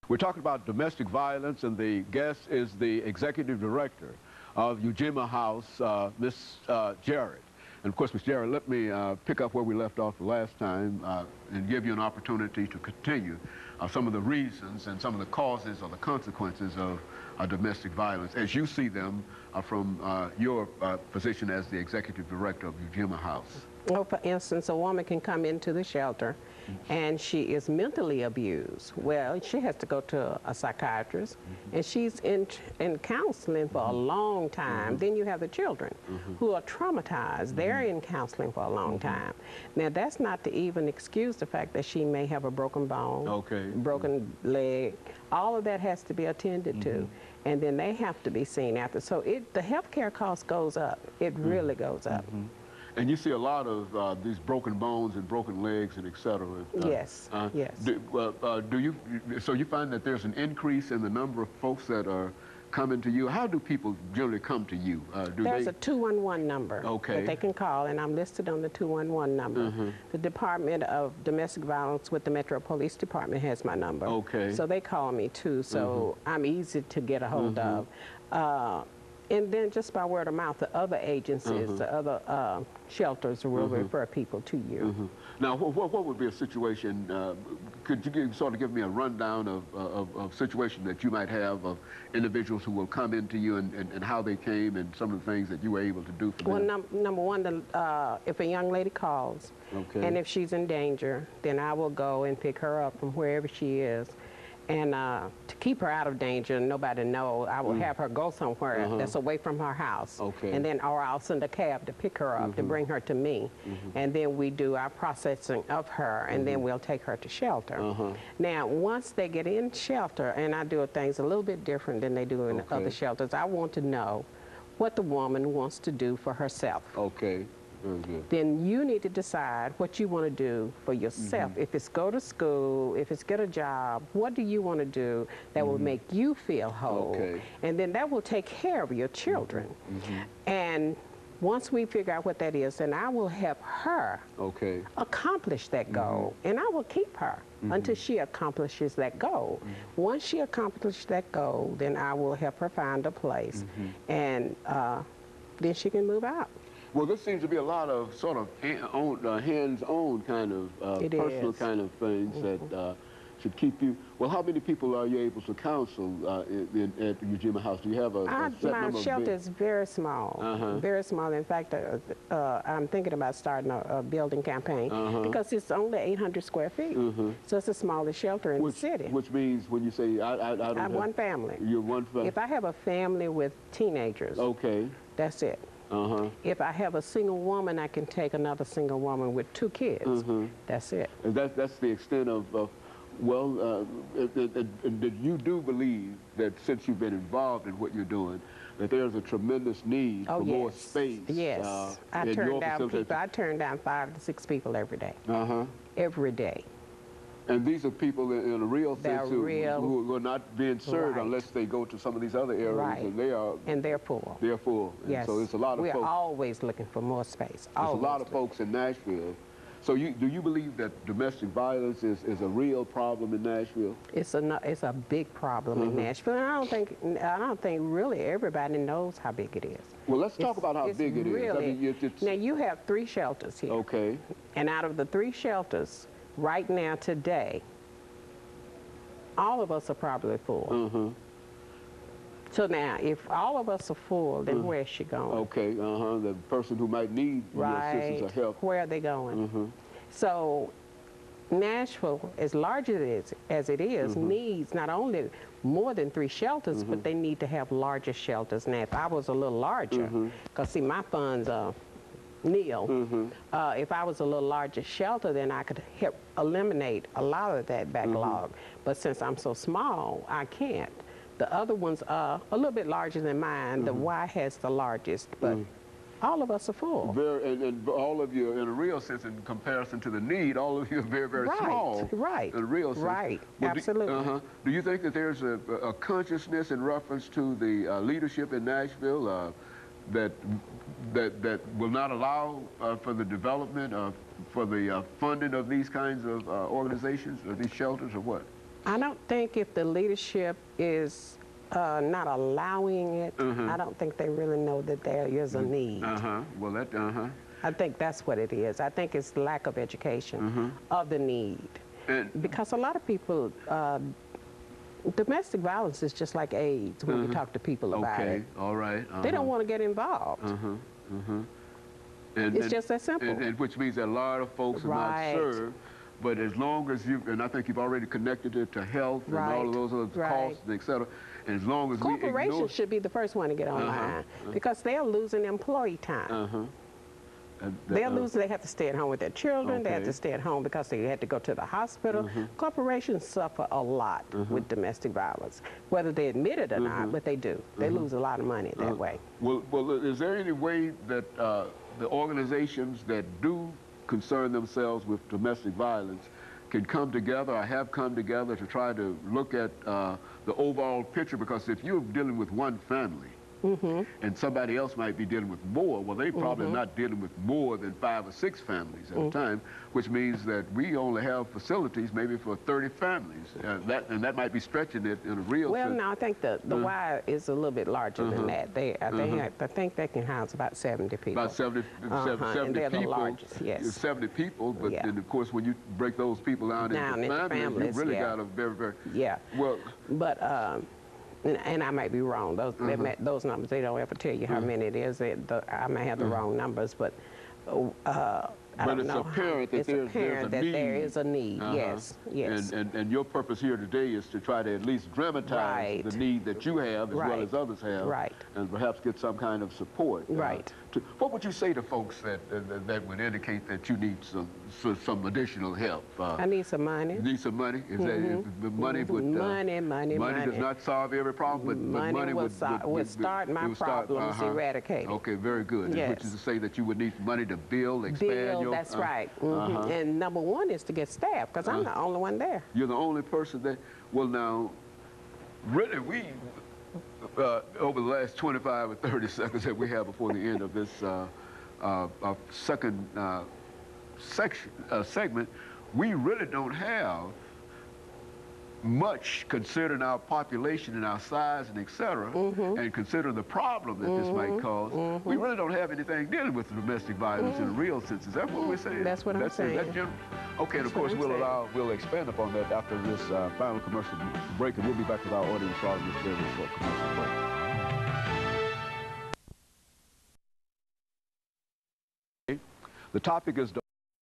We're talking about domestic violence, and the guest is the executive director of EJarrett House, Miss Jarrett. And of course, Miss Jarrett, let me pick up where we left off the last time and give you an opportunity to continue some of the reasons and some of the causes or the consequences of domestic violence as you see them from your position as the executive director of EJarrett House. Well, for instance, a woman can come into the shelter and she is mentally abused. Well, she has to go to a psychiatrist, and she's in counseling for a long time. Then you have the children who are traumatized. They're in counseling for a long time. Now, that's not to even excuse the fact that she may have a broken bone, broken leg. All of that has to be attended to, and then they have to be seen after. So the health care cost goes up. It really goes up. And you see a lot of these broken bones and broken legs and et cetera. Yes, yes. So you find that there's an increase in the number of folks that are coming to you? How do people generally come to you? There's a 211 number that they can call, and I'm listed on the 211 number. The Department of Domestic Violence with the Metro Police Department has my number. So they call me too, so I'm easy to get a hold of. And then just by word of mouth, the other agencies, the other shelters will refer people to you. Now, what would be a situation, could you sort of give me a rundown of situation that you might have of individuals who will come into you and how they came and some of the things that you were able to do for them? Well, number one, if a young lady calls and if she's in danger, then I will go and pick her up from wherever she is. And to keep her out of danger and nobody know, I will have her go somewhere that's away from her house. And then, or I'll send a cab to pick her up, to bring her to me. And then we do our processing of her, and then we'll take her to shelter. Now, once they get in shelter, and I do things a little bit different than they do in other shelters, I want to know what the woman wants to do for herself. Then you need to decide what you want to do for yourself. If it's go to school, if it's get a job, what do you want to do that will make you feel whole? And then that will take care of your children. And once we figure out what that is, then I will help her accomplish that goal. And I will keep her until she accomplishes that goal. Once she accomplishes that goal, then I will help her find a place. And then she can move out. Well, this seems to be a lot of sort of hands-on kind of personal kind of things that should keep you. Well, how many people are you able to counsel at EJarrett House? Do you have a set number? My shelter is very small, very small. In fact, I'm thinking about starting a building campaign because it's only 800 square feet. So it's the smallest shelter in the city. Which means when you say I don't have one family. You're one family. If I have a family with teenagers, that's it. If I have a single woman, I can take another single woman with 2 kids. That's it. And that's the extent of well, you do believe that since you've been involved in what you're doing, that there's a tremendous need for more space. I turn down people. I turn down 5 to 6 people every day. Every day. And these are people in a real sense who are not being served unless they go to some of these other areas, and they are. And they're full. They're full. And so it's a lot of folks. We're always looking for more space. There's a lot of folks in Nashville. So do you believe that domestic violence is a real problem in Nashville? It's a big problem in Nashville, and I don't think really everybody knows how big it is. Well, let's talk about how big it is. I mean, now you have 3 shelters here. And out of the 3 shelters, right now, today, all of us are probably full. So now, if all of us are full, then where's she going? The person who might need assistance or help. Where are they going? So Nashville, as large as it is, needs not only more than 3 shelters, but they need to have larger shelters. Now, if I was a little larger, because see, my funds are nil. If I was a little larger shelter, then I could help eliminate a lot of that backlog. But since I'm so small, I can't. The other ones are a little bit larger than mine. The Y has the largest, but all of us are full. And all of you, in a real sense, in comparison to the need, all of you are very, very small. In a real sense. Absolutely. Do you think that there's a consciousness in reference to the leadership in Nashville that will not allow for the development for the funding of these kinds of organizations or these shelters, or what? I don't think if the leadership is not allowing it, I don't think they really know that there is a need. Well, that, I think that's what it is. I think it's lack of education of the need. Because a lot of people, domestic violence is just like AIDS when you talk to people about it. Okay, all right. They don't want to get involved. It's just that simple. And which means that a lot of folks are not served. But as long as you, and I think you've already connected it to health and all of those other costs, et cetera, and as long as corporations should be the first one to get online because they're losing employee time. They're losing, they have to stay at home with their children, they have to stay at home because they had to go to the hospital. Corporations suffer a lot with domestic violence, whether they admit it or not, but they do. They lose a lot of money that way. Well, is there any way that the organizations that do concern themselves with domestic violence can come together or have come together to try to look at the overall picture? Because if you're dealing with one family, and somebody else might be dealing with more, well, they probably not dealing with more than 5 or 6 families at a time, which means that we only have facilities maybe for 30 families. And that might be stretching it in a real sense. Well, no, I think the Y is a little bit larger than that. I think they can house about 70 people. About 70 and they're people. The largest, yes. 70 people, but then of course when you break those people down into families, you really got a very, well. But and I might be wrong. Those numbers, they don't ever tell you how many it is. I may have the wrong numbers, but I don't know. It's apparent that there is a need. Yes, yes. And your purpose here today is to try to at least dramatize the need that you have as well as others have, and perhaps get some kind of support. What would you say to folks that would indicate that you need some additional help? I need some money. Need some money? Is that money would money does not solve every problem, but money would start my problems eradicated. Okay, very good. Yes. Which is to say that you would need money to build, expand your. That's right. And number one is to get staff, because I'm the only one there. You're the only person there. Well, now, really, we over the last 25 or 30 seconds that we have before the end of this second segment, we really don't have much considering our population and our size and et cetera, and considering the problem that this might cause. We really don't have anything dealing with domestic violence in a real sense. Is that what we're saying? That's what I'm saying. Okay, and of course we'll expand upon that after this final commercial break, and we'll be back with our audience following this very short commercial break. The topic is